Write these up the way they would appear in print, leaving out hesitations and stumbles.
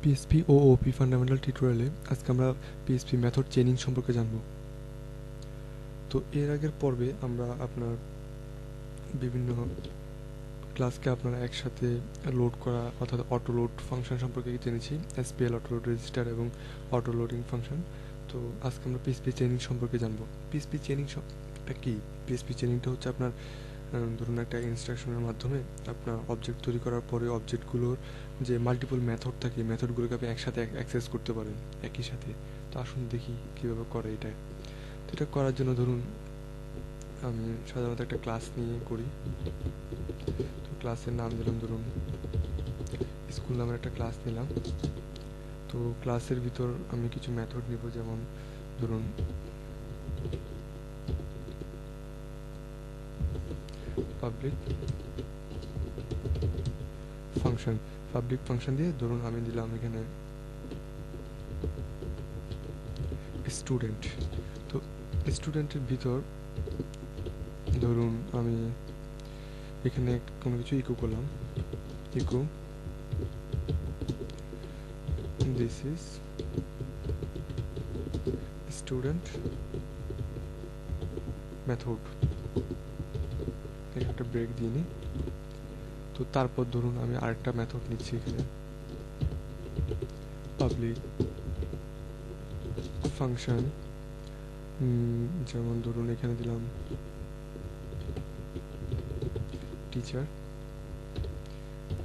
PHP OOP fundamental টিউটোরিয়ালে আজকে আমরা PHP মেথড চেইনিং সম্পর্কে জানব। তো এর আগের পর্বে আমরা আপনার বিভিন্ন ক্লাসকে আপনারা একসাথে লোড করা অর্থাৎ অটো লোড ফাংশন সম্পর্কে জেনেছি, SPL অটো লোড রেজিস্টার এবং অটো লোডিং ফাংশন। তো আজকে আমরা PHP চেইনিং সম্পর্কে জানব। PHP চেইনিংটা কি? PHP চেইনিংটা হচ্ছে আপনার ধরুন একটা ইনস্ট্রাকশনের মাধ্যমে আপনার অবজেক্ট তৈরি করার পরে অবজেক্টগুলোর যে মাল্টিপল মেথড থাকে মেথডগুলোকে আপনি একসাথে অ্যাক্সেস করতে পারেন একই সাথে। তো আসুন দেখি কীভাবে করে এটা। তো এটা করার জন্য ধরুন আমি সাধারণত একটা ক্লাস নিয়ে করি। তো ক্লাসের নাম দিলাম ধরুন স্কুল নামের একটা ক্লাস নিলাম। তো ক্লাসের ভিতর আমি কিছু মেথড নিব, যেমন ধরুন পাবলিক ফাংশন দিয়ে ধরুন আমি দিলাম এখানে স্টুডেন্ট। তো স্টুডেন্টের ভিতর ধরুন আমি এখানে কোনো কিছু ইকো করলাম, echo this is student method, একটা ব্রেক দিয়ে নিই। তো তারপর ধরুন আমি আরেকটা মেথড নিচ্ছি এখানে পাবলিক ফাংশন, যেমন ধরুন এখানে দিলাম টিচার।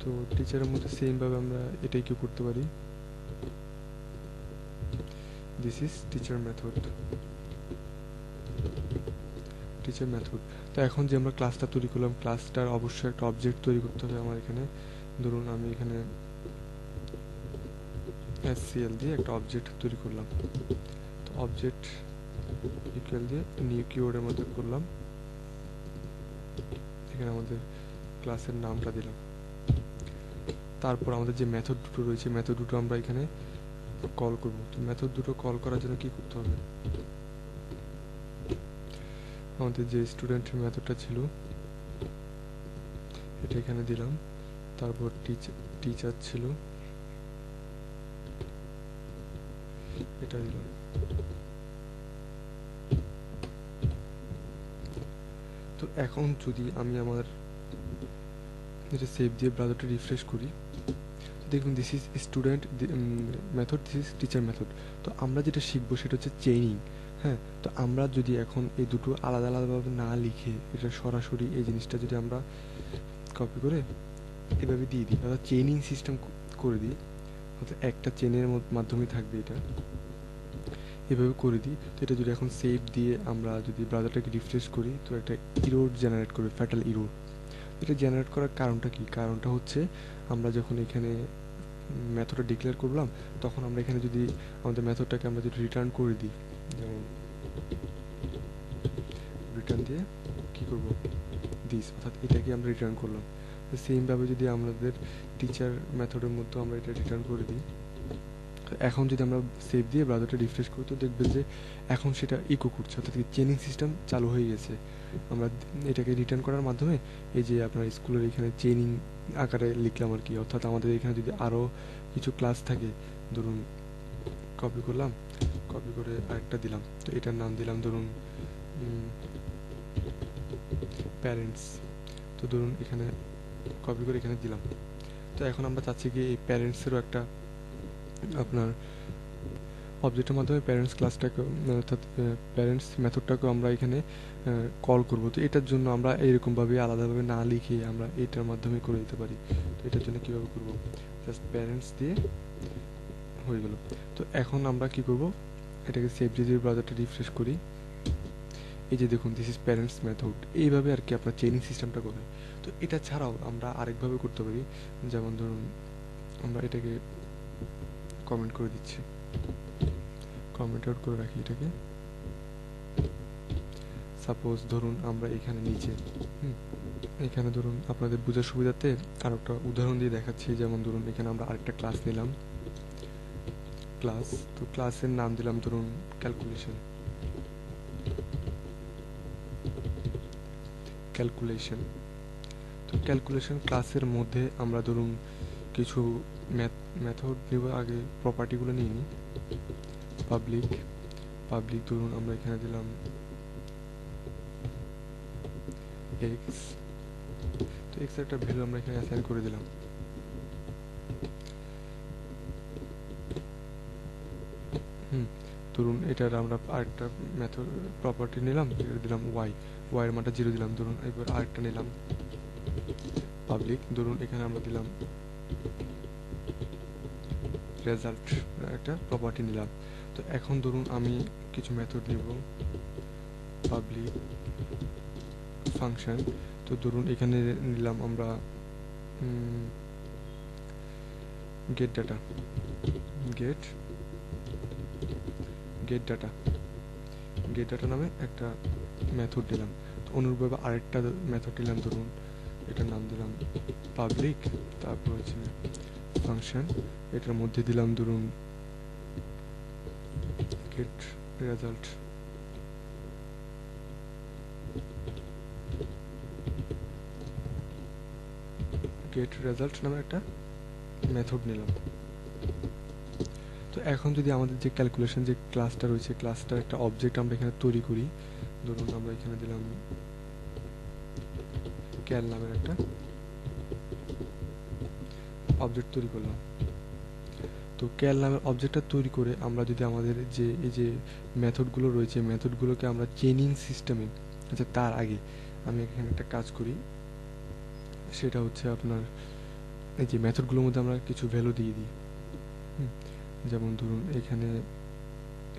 তো টিচারের মধ্যে সেমভাবে আমরা এটাই কি করতে পারি, দিস ইজ টিচার মেথড। তো এখন যে আমরা ক্লাসটা তৈরি করলাম, ক্লাসটার অবশ্যই একটা অবজেক্ট তৈরি করতে হবে আমার এখানে। ধরুন আমি এখানে SCL দিয়ে একটা অবজেক্ট তৈরি করলাম। তো অবজেক্ট ইকুয়াল দিয়ে নিউ কিওয়ার্ডের মধ্যে করলাম, এখানে আমাদের ক্লাসের নামটা দিলাম। তারপর আমাদের যে মেথড দুটো রয়েছে মেথড দুটো আমরা এখানে কল করব। তো মেথড দুটো কল করার জন্য কি করতে হবে, আমাদের যে স্টুডেন্টের মেথডটা ছিল এটা এখানে দিলাম। তারপর টিচার ছিল এটা দিলাম। তো এখন যদি আমি আমার এটা সেভ দিয়ে ব্রাউজারটা রিফ্রেশ করি, দেখুন this is student method, this is teacher method. তো আমরা যেটা শিখবো সেটা হচ্ছে চেইনিং। হ্যাঁ, তো আমরা যদি এখন এই দুটো আলাদা আলাদাভাবে না লিখে এটা সরাসরি এই জিনিসটা যদি আমরা কপি করে এভাবে দিয়ে দিই, অর্থাৎ চেইনিং সিস্টেম করে দিই, অর্থাৎ একটা চেনের মাধ্যমে থাকবে এটা, এভাবে করে দিই। তো এটা যদি এখন সেভ দিয়ে আমরা যদি ব্রাউজারটাকে রিফ্রেশ করি তো একটা ইরোর জেনারেট করবে, ফ্যাটাল ইরোর। এটা জেনারেট করার কারণটা কি? কারণটা হচ্ছে আমরা যখন এখানে মেথডটা ডিক্লেয়ার করলাম তখন আমরা এখানে যদি আমাদের মেথডটাকে আমরা যদি রিটার্ন করে দিই, যেমন রিটার্ন দিয়ে কি করব, দিস, অর্থাৎ এটাকে আমরা রিটার্ন করলাম। সেমভাবে যদি আমাদের টিচার মেথডের মধ্যে আমরা এটা রিটার্ন করে দিই, এখন যদি আমরা সেভ দিয়ে ব্রাউজারটা রিফ্রেশ করি তো দেখবেন যে এখন সেটা ইকো করছে, অর্থাৎ চেইনিং সিস্টেম চালু হয়ে গেছে। আমরা এটাকে রিটার্ন করার মাধ্যমে এই যে আপনার স্কুলের এখানে চেইনিং আকারে লিখলাম আর কি, অর্থাৎ আমাদের এখানে যদি আরও কিছু ক্লাস থাকে, ধরুন কপি করলাম, কপি করে আরেকটা দিলাম। তো এটার নাম দিলাম ধরুন প্যারেন্টস। তো ধরুন এখানে কপি করে এখানে দিলাম। তো এখন আমরা চাচ্ছি কি এই প্যারেন্টসেরও একটা আপনার অবজেক্টের মাধ্যমে প্যারেন্টস ক্লাসটাকে অর্থাৎ প্যারেন্টস মেথডটাকেও আমরা এখানে কল করব। তো এটার জন্য আমরা এইরকমভাবে আলাদাভাবে না লিখে আমরা এটার মাধ্যমে করে দিতে পারি। তো এটার জন্য কীভাবে করব, জাস্ট প্যারেন্টস দিয়ে হয়ে গেল। তো এখন আমরা কি করব, এটাকে সেভ দিয়ে ব্রাউজারটা রিফ্রেশ করি, এই যে দেখুন দিস ইজ প্যারেন্টস মেথড। এইভাবে আর কি আপনার চেইনিং সিস্টেমটা করে। তো এটা ছাড়াও আমরা আরেকভাবে করতে পারি, যেমন ধরুন আমরা এটাকে কমেন্ট করে দিচ্ছি, কমেন্ট আউট করে রাখি এটাকে। সাপোজ ধরুন আমরা এখানে নিচে এখানে ধরুন আপনাদের বোঝার সুবিধার্থে আর একটা উদাহরণ দিয়ে দেখাচ্ছি, যেমন ধরুন এখানে আমরা আরেকটা ক্লাস নিলাম, ক্লাস। তো ক্লাসের নাম দিলাম ধরুন ক্যালকুলেশন। তো ক্যালকুলেশন ক্লাসের মধ্যে আমরা ধরুন কিছু মেথড নিব, আগে প্রপার্টিগুলো নিয়ে নিই। পাবলিক ধরুন আমরা এখানে দিলাম এক্স, তো এক্স একটা ভ্যালু আমরা এখানে অ্যাসাইন করে দিলাম। ধরুন এটার আমরা আরেকটা মেথড প্রপার্টি নিলাম, এটা দিলাম ওয়াইয়ের মানটা 0 দিলাম। ধরুন এবার আরেকটা নিলাম পাবলিক, ধরুন এখানে আমরা দিলাম রেজাল্ট, একটা প্রপার্টি নিলাম। তো এখন ধরুন আমি কিছু মেথড নিব, পাবলিক ফাংশন। তো ধরুন এখানে নিলাম আমরা গেট ডাটা নামে একটা মেথড দিলাম। তো অনুরূপভাবে আরেকটা মেথড দিলাম, ধরুন এটার নাম দিলাম পাবলিক, তারপর হচ্ছে ফাংশন, এটার মধ্যে দিলাম ধরুন গেট রেজাল্ট নামে একটা মেথড নিলাম। তো এখন যদি আমাদের যে ক্যালকুলেশন যে ক্লাসটা রয়েছে, ক্লাসটার একটা অবজেক্ট আমরা এখানে তৈরি করি। ধরুন আমরা এখানে দিলাম ক্যাল নামের একটা অবজেক্ট তৈরি করলাম। তো ক্যাল নামের অবজেক্টটা তৈরি করে আমরা যদি আমাদের যে এই যে মেথডগুলো রয়েছে, মেথডগুলোকে আমরা চেইনিং সিস্টেমে, আচ্ছা তার আগে আমি এখানে একটা কাজ করি, সেটা হচ্ছে আপনার এই যে মেথডগুলোর মধ্যে আমরা কিছু ভ্যালু দিয়ে দিই। যেমন ধরুন এখানে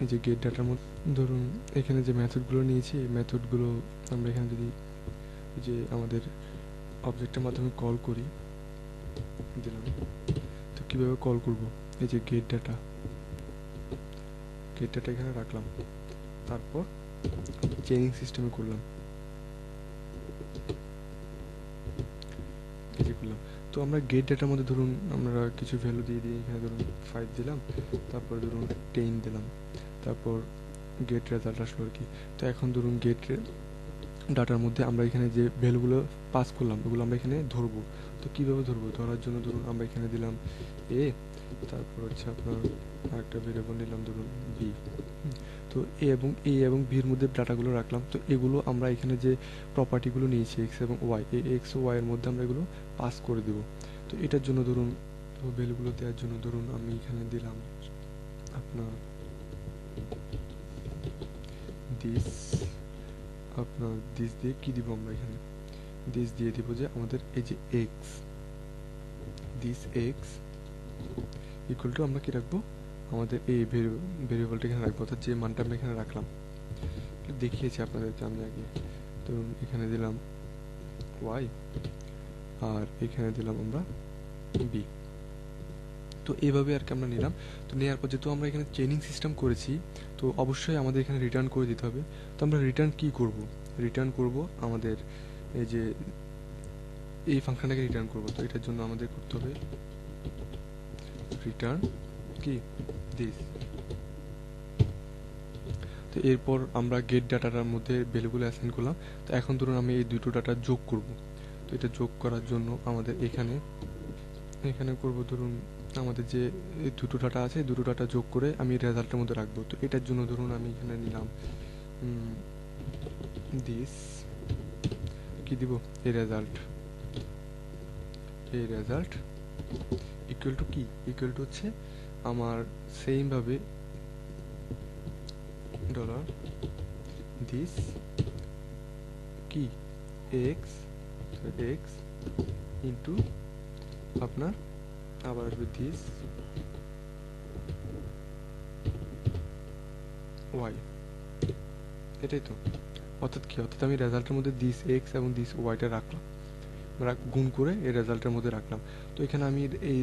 এই যে গেট ডাটার মধ্যে ধরুন এখানে যে মেথডগুলো নিয়েছি, এই মেথডগুলো আমরা এখানে যদি যে আমাদের অবজেক্টের মাধ্যমে কল করি, দিলাম। তো কীভাবে কল করব, এই যে গেট ডাটা এখানে রাখলাম, তারপর চেইনিং সিস্টেমে করলাম, এই যে করলাম। তো আমরা গেট ডাটার মধ্যে ধরুন আমরা কিছু ভ্যালু দিয়ে দিই, এখানে ধরুন 5 দিলাম, তারপর ধরুন 10 দিলাম, তারপর গেট রেজাল্ট আসলো আর কি। তো এখন ধরুন গেট ডাটার মধ্যে আমরা এখানে যে ভ্যালুগুলো পাস করলাম ওগুলো আমরা এখানে ধরবো। তো কীভাবে ধরবো, ধরার জন্য ধরুন আমরা এখানে দিলাম এ, তারপর হচ্ছে আপনার আরেকটা ভেরিয়েবল নিলাম ধরুন বি। তো এ এবং বির মধ্যে ডাটাগুলো রাখলাম। তো এগুলো আমরা এখানে যে প্রপার্টিগুলো নিয়েছি এক্স এবং ওয়াই, এই এক্স ও ওয়াইয়ের মধ্যে আমরা এগুলো পাস করে দেব। তো এটার জন্য ধরুন, তো ভ্যালুগুলো দেওয়ার জন্য ধরুন আমি এখানে দিলাম আপনার দিস দিয়ে কি দিব, আমরা এখানে দিস দিয়ে দিব যে আমাদের এই যে এক্স ইকুয়াল টু আমরা কি রাখবো, আমাদের এই ভেরিয়েবলটা এখানে রাখবো, অর্থাৎ যে মানটা আমরা এখানে রাখলাম দেখিয়েছি আপনাদেরকে আমি আগে। ধরুন এখানে দিলাম ওয়াই আর এখানে দিলাম আমরা বি। তো এইভাবে আর কি আমরা নিলাম। তো নেওয়ার পর যেহেতু আমরা এখানে চেইনিং সিস্টেম করেছি, তো অবশ্যই আমাদের এখানে রিটার্ন করে দিতে হবে। তো আমরা রিটার্ন কি করব, রিটার্ন করব আমাদের এই যে এই ফাংশনটাকে রিটার্ন করব। তো এটার জন্য আমাদের করতে হবে রিটার্ন কি দিস। তো এরপর আমরা গেট ডাটাটার মধ্যে ভ্যালুগুলো অ্যাসাইন করলাম। তো এখন ধরুন আমি এই দুটো ডাটা যোগ করব। তো এটা যোগ করার জন্য আমাদের এখানে করব, ধরুন আমাদের যে এই দুটো ডাটা আছে, দুটো ডাটা যোগ করে আমি রেজাল্টের মধ্যে রাখবো। তো এটার জন্য ধরুন আমি এখানে নিলাম দিস, কি দিব, এই রেজাল্ট ইকুয়াল টু কি, ইকুয়াল টু হচ্ছে আমার সেইমভাবে ডলার দিস কি এক্স ইন্টু আপনার আবার আসবে দিস ওয়াই। এটাই তো, অর্থাৎ কি, অর্থাৎ আমি রেজাল্টের মধ্যে দিস এক্স এবং দিস ওয়াইটা রাখলাম, গুণ করে এই রেজাল্টের মধ্যে রাখলাম। তো এখানে আমি এই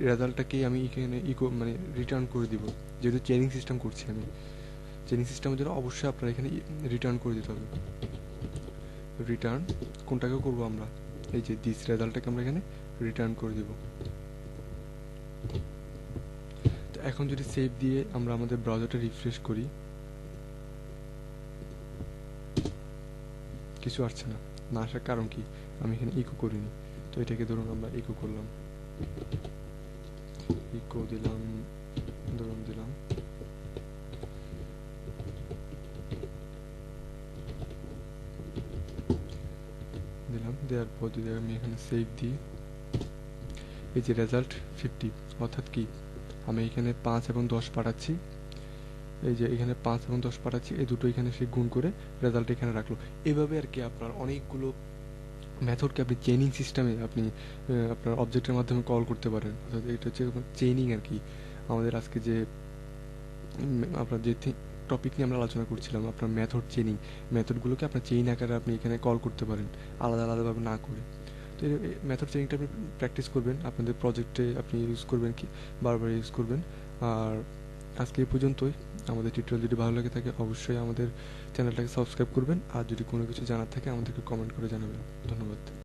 রেজাল্টটাকেই আমি এখানে মানে রিটার্ন করে দিব, যেহেতু চেইনিং সিস্টেম করছি আমি। চেইনিং সিস্টেমের জন্য অবশ্যই আপনার এখানে রিটার্ন করে দিতে হবে। রিটার্ন কোনটাকে করব আমরা, এই যে দিস রেজাল্টটাকে আমরা এখানে রিটার্ন করে দিব। তো এখন যদি সেভ দিয়ে আমরা আমাদের ব্রাউজারটা রিফ্রেশ করি, কিছু আসছে না। না আসার কারণ কি, আমি এখানে ইকো করিনি। তো এটাকে ধরুন আমরা ইকো করলাম। ইকো দিলাম, ধরুন দিলাম দেওয়ার পর যদি আমি এখানে সেভ দিই, এই যে রেজাল্ট 50, অর্থাৎ কি আমি এখানে 5 এবং 10 পাঠাচ্ছি, এই যে এখানে 5 এবং 10 পাঠাচ্ছি, এই দুটো এখানে সে গুণ করে রেজাল্ট এখানে রাখলো। এভাবে আর কি আপনার অনেকগুলো মেথডকে আপনি চেইনিং সিস্টেমে আপনি আপনার অবজেক্টের মাধ্যমে কল করতে পারেন। অর্থাৎ এটা হচ্ছে চেইনিং আর কি। আমাদের আজকে যে আপনার যে টপিক নিয়ে আমরা আলোচনা করছিলাম, আপনার মেথড চেইনিং, মেথডগুলোকে আপনার চেইন আকারে আপনি এখানে কল করতে পারেন আলাদা আলাদাভাবে না করে। তো এই মেথড চেইনিংটা আপনি প্র্যাকটিস করবেন, আপনাদের প্রজেক্টে আপনি ইউজ করবেন, কি বারবার ইউজ করবেন। আর আজকে এই পর্যন্তই। আমাদের টিউটোরিয়াল যদি ভালো লাগে থাকে অবশ্যই আমাদের চ্যানেলটাকে সাবস্ক্রাইব করবেন, আর যদি কোনো কিছু জানার থাকে আমাদেরকে কমেন্ট করে জানাবেন। ধন্যবাদ।